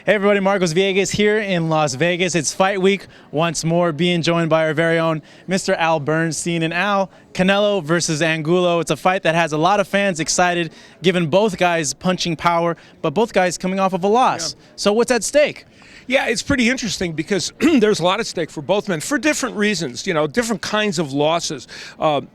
Hey everybody, Marcos Villegas here in Las Vegas. It's fight week once more, being joined by our very own Mr. Al Bernstein. And Al, Canelo versus Angulo. It's a fight that has a lot of fans excited, given both guys punching power, but both guys coming off of a loss. Yeah. So what's at stake? Yeah, it's pretty interesting because there's a lot at stake for both men for different reasons, you know, different kinds of losses.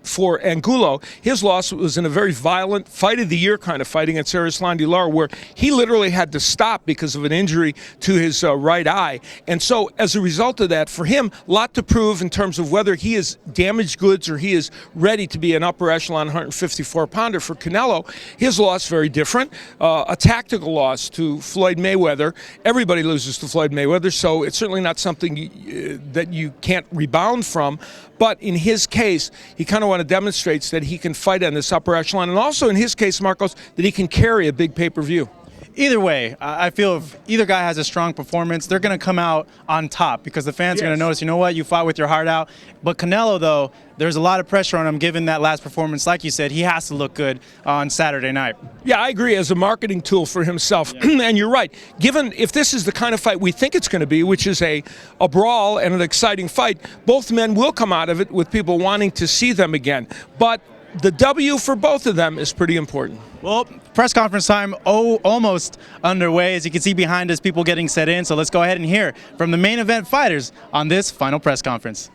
For Angulo, his loss was in a very violent fight of the year kind of fight against Erislandy where he literally had to stop because of an injury to his right eye. And so as a result of that, for him, a lot to prove in terms of whether he is damaged goods or he is ready to be an upper echelon 154-pounder. For Canelo, his loss very different. A tactical loss to Floyd Mayweather. Everybody loses to Floyd Mayweather, so it's certainly not something that you can't rebound from. But in his case, he kind of want to demonstrate that he can fight on this upper echelon, and also in his case, Marcos, that he can carry a big pay-per-view. Either way, I feel if either guy has a strong performance, they're going to come out on top because the fans are going to notice, you know what, you fought with your heart out. But Canelo, though, there's a lot of pressure on him given that last performance. Like you said, he has to look good on Saturday night. Yeah, I agree, as a marketing tool for himself. Yeah. And you're right. Given if this is the kind of fight we think it's going to be, which is a brawl and an exciting fight, both men will come out of it with people wanting to see them again. But the W for both of them is pretty important. Well, press conference time almost underway. As you can see behind us, people getting set in. So let's go ahead and hear from the main event fighters on this final press conference.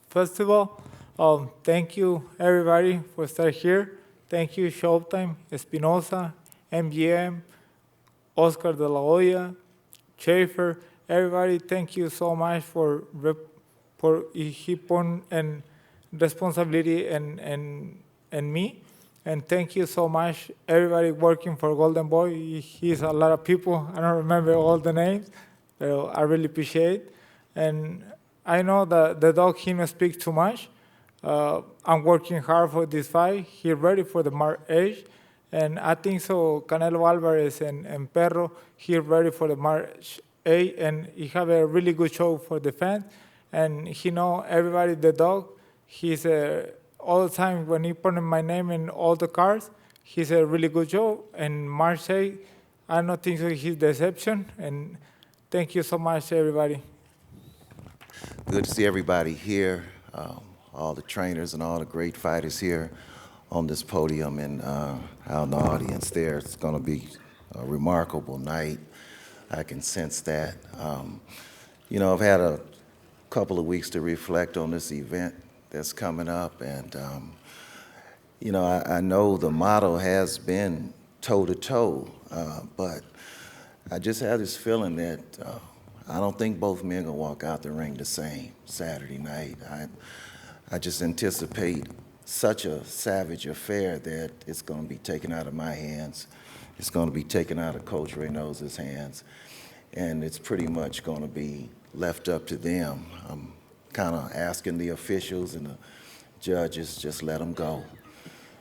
First of all, thank you everybody for staying here. Thank you Showtime, Espinosa, MGM, Oscar de la Hoya, Schaefer, everybody. Thank you so much for keep on and responsibility and me. And thank you so much, everybody working for Golden Boy. He's a lot of people. I don't remember all the names, but I really appreciate it. And I know that the dog cannot speak too much. I'm working hard for this fight. He's ready for the March 8th. And I think so, Canelo Alvarez and Perro, he's ready for the March 8th. And he have a really good show for the fans. And he know everybody, the dog. He's all the time when he put my name in all the cards, he's a really good job. And March 8th, I don't think so he's deception. And thank you so much, everybody. Good to see everybody here, all the trainers and all the great fighters here on this podium and out in the audience there. It's going to be a remarkable night. I can sense that. You know, I've had a couple of weeks to reflect on this event that's coming up, and you know, I know the motto has been toe-to-toe, but I just have this feeling that I don't think both men gonna walk out the ring the same Saturday night. I just anticipate such a savage affair that it's gonna be taken out of my hands. It's gonna be taken out of Coach Reynosa's hands, and it's pretty much gonna be left up to them. Kind of asking the officials and the judges, just let them go,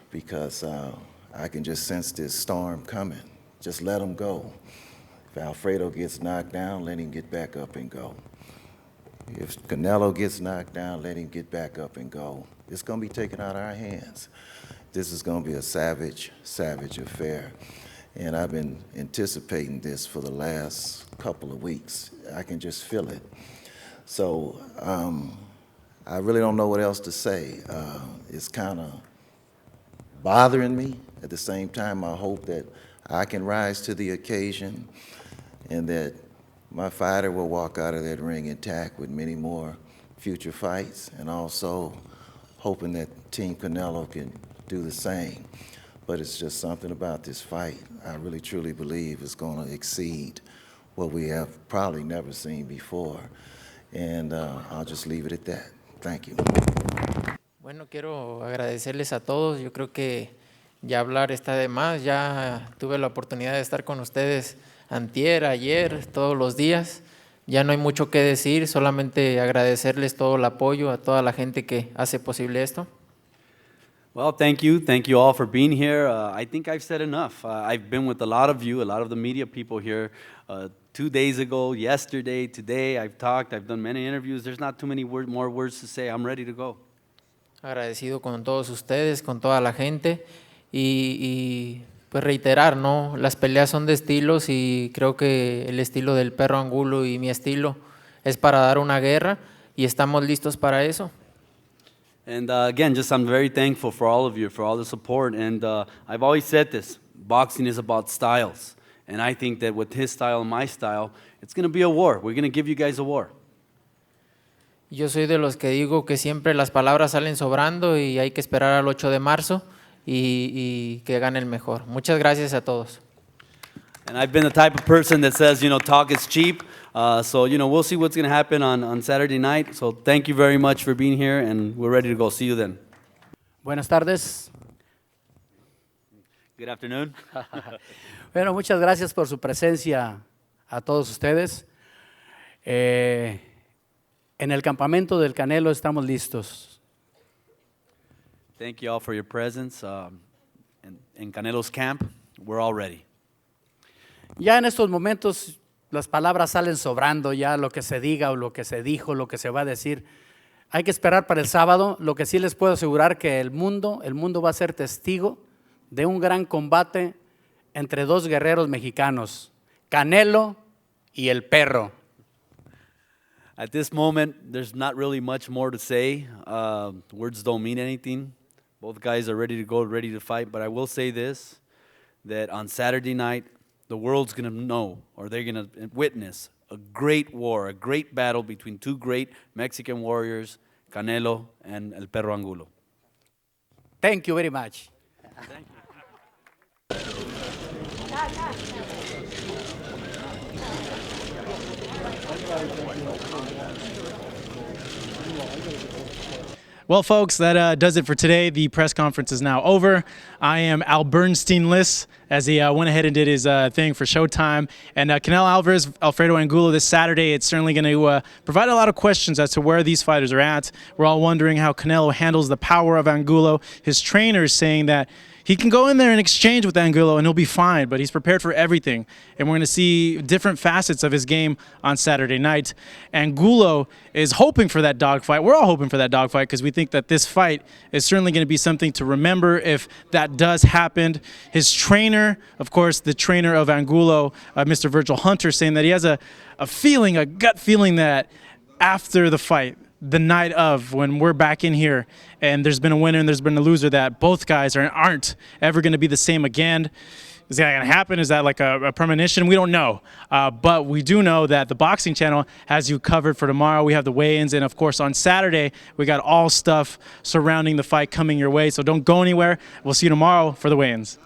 because I can just sense this storm coming. Just let them go. If Alfredo gets knocked down, let him get back up and go. If Canelo gets knocked down, let him get back up and go. It's going to be taken out of our hands. This is going to be a savage, savage affair. And I've been anticipating this for the last couple of weeks. I can just feel it. So I really don't know what else to say. It's kind of bothering me. At the same time, I hope that I can rise to the occasion and that my fighter will walk out of that ring intact with many more future fights, and also hoping that Team Canelo can do the same. But it's just something about this fight I really truly believe is going to exceed what we have probably never seen before. And I'll just leave it at that. Thank you. Bueno, quiero agradecerles a todos. Yo creo que ya hablar está de más. Ya tuve la oportunidad de estar con ustedes antier, ayer, todos los días. Ya no hay mucho que decir, solamente agradecerles todo el apoyo a toda la gente que hace posible esto. Well, thank you. Thank you all for being here. I think I've said enough. I've been with a lot of you, a lot of the media people here 2 days ago, yesterday, today. I've talked, I've done many interviews. There's not too many more words to say. I'm ready to go. Agradecido con todos ustedes, con toda la gente. Y pues reiterar, ¿no? Las peleas son de estilos y creo que el estilo del Perro Angulo y mi estilo es para dar una guerra y estamos listos para eso. And again, just I'm very thankful for all of you, for all the support. And I've always said this, boxing is about styles. And I think that with his style and my style, it's going to be a war. We're going to give you guys a war. Yo soy de los que digo que siempre las palabras salen sobrando y hay que esperar al 8 de marzo y que gane el mejor. Muchas gracias a todos. And I've been the type of person that says, talk is cheap. So, we'll see what's going to happen on Saturday night. So thank you very much for being here, and we're ready to go. See you then. Buenas tardes. Good afternoon. Bueno, muchas gracias por su presencia a todos ustedes. En el campamento del Canelo estamos listos. Thank you all for your presence. In Canelo's camp, we're all ready. Ya en estos momentos las palabras salen sobrando, ya lo que se diga o lo que se dijo, lo que se va a decir. Hay que esperar para el sábado. Lo que sí les puedo asegurar que el mundo va a ser testigo de un gran combate entre dos guerreros mexicanos, Canelo y el Perro. At this moment, there's not really much more to say. Words don't mean anything. Both guys are ready to go, ready to fight. But I will say this, that on Saturday night, the world's going to know, or they're going to witness, a great war, a great battle between two great Mexican warriors, Canelo and El Perro Angulo. Thank you very much. Thank you. Well, folks, that does it for today. The press conference is now over. I am Al Bernstein-less, as he went ahead and did his thing for Showtime. And Canelo Alvarez, Alfredo Angulo this Saturday, it's certainly going to provide a lot of questions as to where these fighters are at. We're all wondering how Canelo handles the power of Angulo. His trainer is saying that he can go in there and exchange with Angulo and he'll be fine, but he's prepared for everything. And we're going to see different facets of his game on Saturday night. Angulo is hoping for that dogfight. We're all hoping for that dogfight because we think that this fight is certainly going to be something to remember if that does happen. His trainer, of course, the trainer of Angulo, Mr. Virgil Hunter, saying that he has a feeling, a gut feeling that after the fight, the night of, when we're back in here and there's been a winner and there's been a loser, that both guys aren't ever going to be the same again. Is that going to happen? Is that like a premonition? We don't know. But we do know that the Boxing Channel has you covered for tomorrow. We have the weigh-ins, and of course on Saturday we got all stuff surrounding the fight coming your way. So don't go anywhere. We'll see you tomorrow for the weigh-ins.